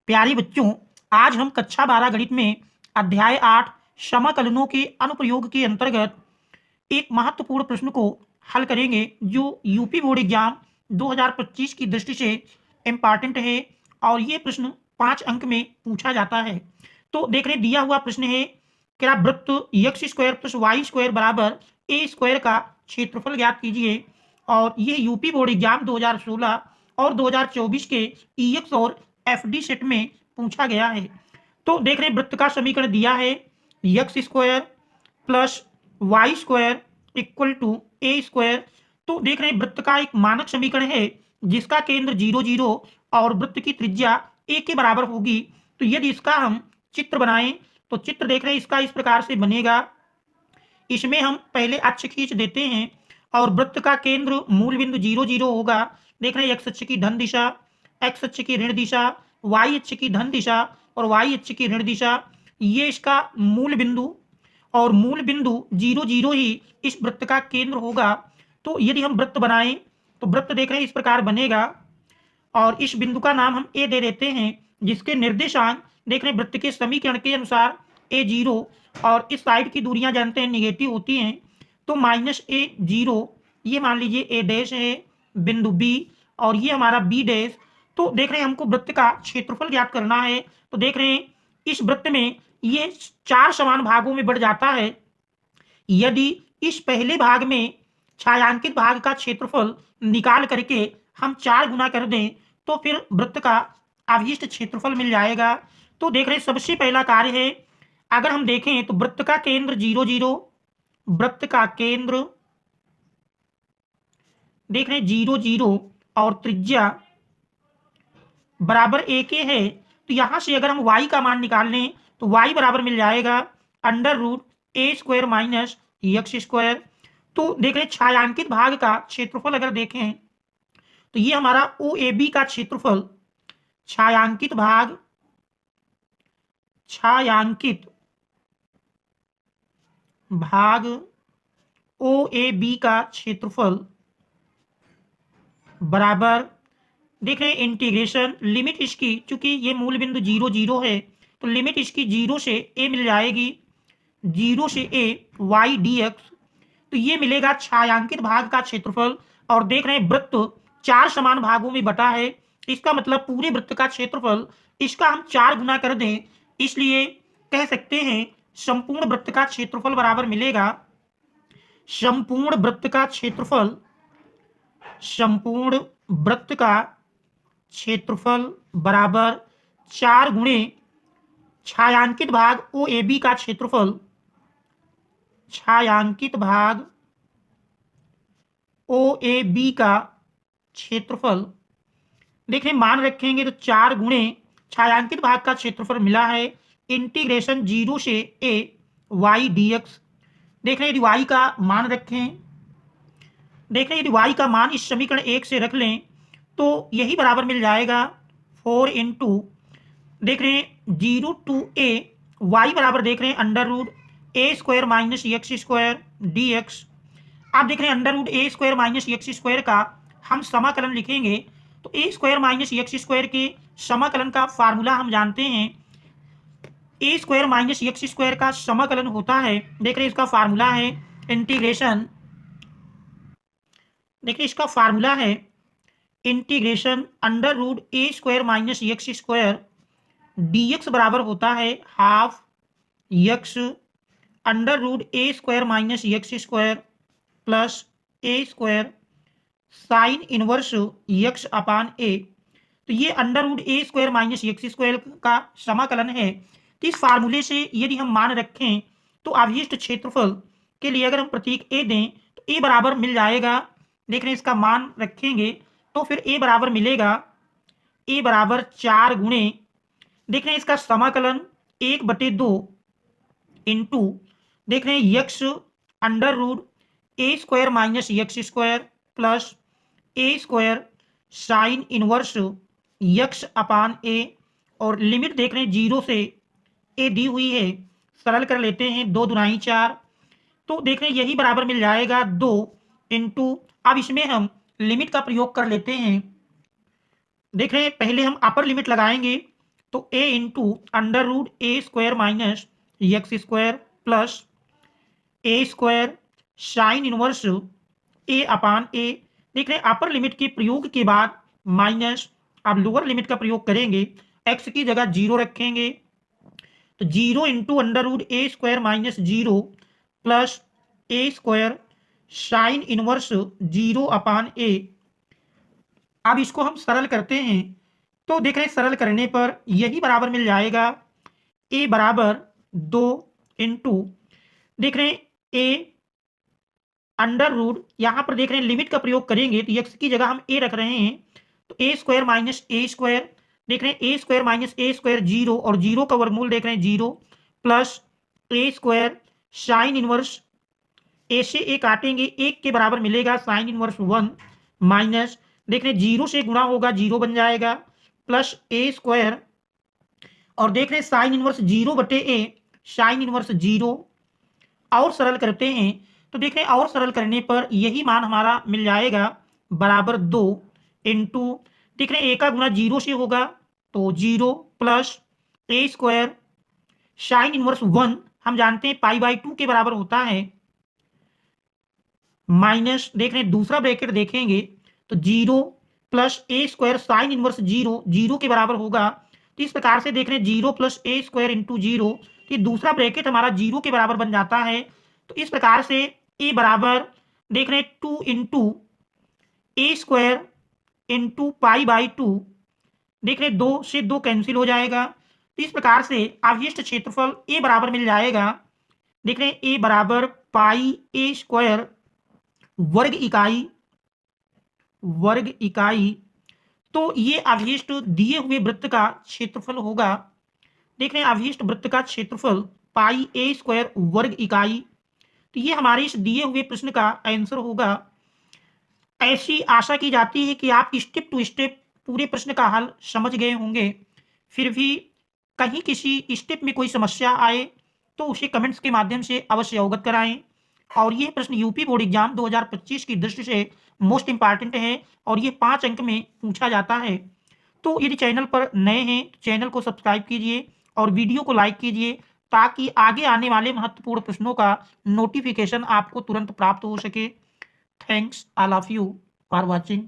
प्यारे बच्चों, आज हम कक्षा 12 गणित में अध्याय 8 समाकलनों के अनुप्रयोग के अंतर्गत एक महत्वपूर्ण प्रश्न को हल करेंगे जो यूपी बोर्ड एग्जाम 2025 की दृष्टि से इम्पॉर्टेंट है और ये प्रश्न 5 अंक में पूछा जाता है। तो देख रहे दिया हुआ प्रश्न है कि वृत्त X square plus Y square बराबर ए स्क्वायर का क्षेत्रफल ज्ञात कीजिए। और ये यूपी बोर्ड एग्जाम 2016 और 2024 के ईएक्स और एफडी सेट में पूछा गया है। तो देख रहे वृत्त का समीकरण दिया है X square plus Y square equal to A square. तो देख रहे वृत्त का एक मानक समीकरण है जिसका केंद्र 0 0 और वृत्त की त्रिज्या ए के बराबर होगी। तो यदि इसका हम चित्र बनाएं तो चित्र देख रहे हैं इसका इस प्रकार से बनेगा। इसमें हम पहले अक्ष खींच देते हैं और वृत्त का केंद्र मूल बिंदु 0 0 होगा। देख रहे हैं एक्स अक्ष की धन दिशा, एक्स अक्ष की ऋण दिशा, वाई अक्ष की धन दिशा और वाई अक्ष की ऋण दिशा, ये इसका मूल बिंदु और मूल बिंदु 0 0 ही इस वृत्त का केंद्र होगा। तो यदि हम वृत्त बनाएं तो वृत्त देख रहे हैं इस प्रकार बनेगा और इस बिंदु का नाम हम ए दे देते हैं जिसके निर्देशांक देख रहे हैं वृत्त के समीकरण के अनुसार ए 0 और इस साइड की दूरियां जानते हैं निगेटिव होती हैं। तो माइनस ए 0 ये मान लीजिए ए डैश है बिंदु बी और ये हमारा बी डैश। तो देख रहे हैं हमको वृत्त का क्षेत्रफल ज्ञात करना है। तो देख रहे हैं इस वृत्त में ये 4 समान भागों में बढ़ जाता है। यदि इस पहले भाग में छायांकित भाग का क्षेत्रफल निकाल करके हम 4 गुना कर दें तो फिर वृत्त का अवशिष्ट क्षेत्रफल मिल जाएगा। तो देख रहे हैं सबसे पहला कार्य है, अगर हम देखें तो वृत्त का केंद्र 0 0, वृत्त का केंद्र देख रहे हैं 0 0 और त्रिज्या बराबर ए के है। तो यहां से अगर हम y का मान निकाल लें तो y बराबर मिल जाएगा under root a square minus x square. तो देख रहे हैं छायांकित भाग का क्षेत्रफल अगर देखें तो ये हमारा ओ ए बी का क्षेत्रफल, छायांकित भाग, छायांकित भाग ओ ए बी का क्षेत्रफल बराबर देख रहे हैं इंटीग्रेशन लिमिट इसकी, चूंकि ये मूल बिंदु 0 0 है तो लिमिट इसकी 0 से ए मिल जाएगी, 0 से ए वाई डी एक्स। तो ये मिलेगा छायांकित भाग का क्षेत्रफल। और देख रहे हैं वृत्त 4 समान भागों में बटा है, इसका मतलब पूरे वृत्त का क्षेत्रफल इसका हम 4 गुना कर दें, इसलिए कह सकते हैं संपूर्ण वृत्त का क्षेत्रफल बराबर मिलेगा, संपूर्ण वृत्त का क्षेत्रफल, संपूर्ण वृत्त का क्षेत्रफल बराबर 4 गुणे छायांकित भाग ओ ए बी का क्षेत्रफल, छायांकित भाग ओ ए बी का क्षेत्रफल। देखिए मान रखेंगे तो 4 गुणे छायांकित भाग का क्षेत्रफल मिला है इंटीग्रेशन 0 से ए वाई डी एक्स। देख रहे हैं यदि वाई का मान रखें, देख रहे हैं यदि वाई का मान इस समीकरण 1 से रख लें तो यही बराबर मिल जाएगा 4 इंटू देख रहे हैं 0 टू ए वाई बराबर देख रहे हैं under root a square minus x square d x. आप देख रहे हैं under root a square minus x square का हम समाकलन लिखेंगे तो a square minus x square के समाकलन का फार्मूला हम जानते हैं। A square minus x square का समाकलन होता है, देख रहे हैं इसका फार्मूला है इंटीग्रेशन, देखिए इसका फार्मूला है integration under root a square minus x square d x बराबर होता है half x under root a square minus x square plus a square sine inverse x upon a. तो ये under root a square minus x square का समाकलन है। तो इस फार्मूले से यदि हम मान रखें तो अवशिष्ट क्षेत्रफल के लिए अगर हम प्रतीक ए दें तो ए बराबर मिल जाएगा। देख रहे हैं इसका मान रखेंगे तो फिर ए बराबर मिलेगा, ए बराबर 4 गुणे देख रहे हैं इसका समाकलन 1/2 इंटू देख रहे हैं x under root a square minus x square plus a square sine inverse x upon a और लिमिट देख रहे हैं 0 से ए दी हुई है, सरल कर लेते हैं 2 दूनी 4। तो देख रहे हैं यही बराबर मिल जाएगा 2 इंटू, अब इसमें हम लिमिट का प्रयोग कर लेते हैं। देख रहे हैं पहले हम अपर लिमिट लगाएंगे तो a into under root a square minus x square plus a square sine inverse a upon a. देख रहे हैं अपर लिमिट के प्रयोग के बाद माइनस, अब लोअर लिमिट का प्रयोग करेंगे, x की जगह 0 रखेंगे तो 0 into under root a square minus 0 plus a square sine inverse 0 अपान ए। अब इसको हम सरल करते हैं तो देख रहे हैं सरल करने पर यही बराबर मिल जाएगा a बराबर 2 इंटू, देख रहे हैं a अंडर रूट, यहां पर देख रहे हैं लिमिट का प्रयोग करेंगे तो x की जगह हम a रख रहे हैं तो a square minus A square, देख रहे हैं a square minus A square 0 और 0 का वर्गमूल देख रहे हैं 0 plus a square sine inverse, ए से ए काटेंगे 1 के बराबर मिलेगा साइन इनवर्स 1 माइनस, देख रहे हैं 0 से गुणा होगा 0 बन जाएगा प्लस ए स्क्वायर और देख रहे हैं साइन इनवर्स 0 बटे ए साइन इनवर्स 0। और सरल करते हैं तो देख रहे हैं और सरल करने पर यही मान हमारा मिल जाएगा बराबर 2 इंटू, देख रहे हैं ए का गुणा 0 से होगा तो 0 plus a square sine inverse 1 हम जानते हैं पाई बाई 2 के बराबर होता है माइनस, देख रहे हैं दूसरा ब्रैकेट देखेंगे तो 0 plus a square sine inverse 0 0 के बराबर होगा। तो इस प्रकार से देख रहे हैं 0 प्लस ए स्क्वायर इंटू 0, तो दूसरा ब्रैकेट हमारा 0 के बराबर बन जाता है। तो इस प्रकार से ए बराबर देख रहे हैं 2 into A square into pi by 2, देख रहे हैं 2 से 2 कैंसिल हो जाएगा। तो इस प्रकार से अवशिष्ट क्षेत्रफल ए बराबर मिल जाएगा, देख रहे हैं ए बराबर पाई ए स्क्वायर वर्ग इकाई। तो ये अवशिष्ट दिए हुए वृत्त का क्षेत्रफल होगा, देख रहे हैं अवशिष्ट वृत्त का क्षेत्रफल पाई ए स्क्वायर वर्ग इकाई। तो ये हमारे इस दिए हुए प्रश्न का आंसर होगा। ऐसी आशा की जाती है कि आप स्टेप टू स्टेप पूरे प्रश्न का हल समझ गए होंगे। फिर भी कहीं किसी स्टेप में कोई समस्या आए तो उसे कमेंट्स के माध्यम से अवश्य अवगत कराएं। और ये प्रश्न यूपी बोर्ड एग्जाम 2025 की दृष्टि से मोस्ट इंपॉर्टेंट है और ये 5 अंक में पूछा जाता है। तो यदि चैनल पर नए हैं तो चैनल को सब्सक्राइब कीजिए और वीडियो को लाइक कीजिए ताकि आगे आने वाले महत्वपूर्ण प्रश्नों का नोटिफिकेशन आपको तुरंत प्राप्त हो सके। Thanks all of you for watching.